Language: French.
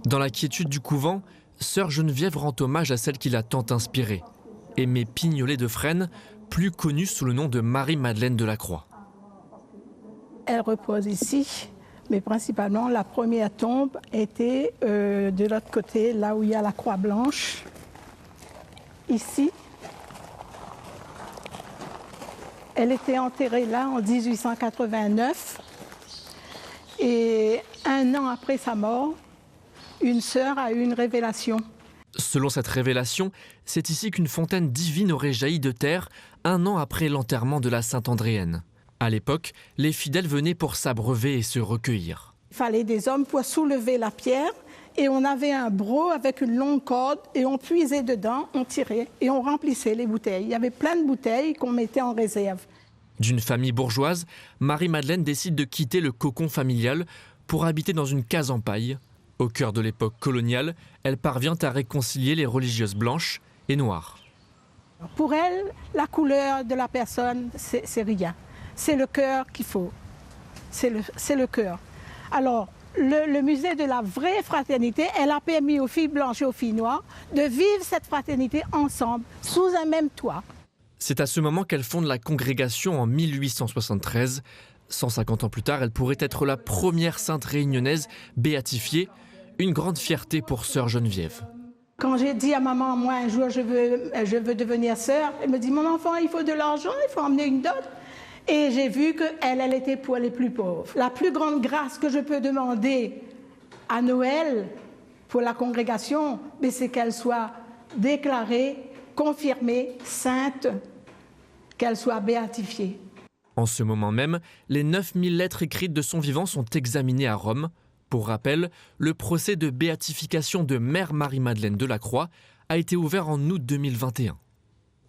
Dans la quiétude du couvent, sœur Geneviève rend hommage à celle qui l'a tant inspirée, Aimée Pignolet de Fresnes, plus connue sous le nom de Marie-Madeleine de la Croix. Elle repose ici, mais principalement la première tombe était de l'autre côté, là où il y a la croix blanche, ici. Elle était enterrée là en 1889 et un an après sa mort, une sœur a eu une révélation. Selon cette révélation, c'est ici qu'une fontaine divine aurait jailli de terre un an après l'enterrement de la Sainte Andréenne. À l'époque, les fidèles venaient pour s'abreuver et se recueillir. Il fallait des hommes pour soulever la pierre et on avait un broc avec une longue corde et on puisait dedans, on tirait et on remplissait les bouteilles. Il y avait plein de bouteilles qu'on mettait en réserve. D'une famille bourgeoise, Marie-Madeleine décide de quitter le cocon familial pour habiter dans une case en paille. Au cœur de l'époque coloniale, elle parvient à réconcilier les religieuses blanches et noires. Pour elle, la couleur de la personne, c'est rien. C'est le cœur qu'il faut. C'est le cœur. Alors, le musée de la vraie fraternité, elle a permis aux filles blanches et aux filles noires de vivre cette fraternité ensemble, sous un même toit. C'est à ce moment qu'elle fonde la congrégation en 1873. 150 ans plus tard, elle pourrait être la première sainte réunionnaise béatifiée. Une grande fierté pour sœur Geneviève. Quand j'ai dit à maman, moi un jour je veux devenir sœur, elle me dit, mon enfant, il faut de l'argent, il faut emmener une dot. Et j'ai vu qu'elle était pour les plus pauvres. La plus grande grâce que je peux demander à Noël pour la congrégation, c'est qu'elle soit déclarée, confirmée, sainte, qu'elle soit béatifiée. En ce moment même, les 9000 lettres écrites de son vivant sont examinées à Rome. Pour rappel, le procès de béatification de Mère Marie-Madeleine de la Croix a été ouvert en août 2021.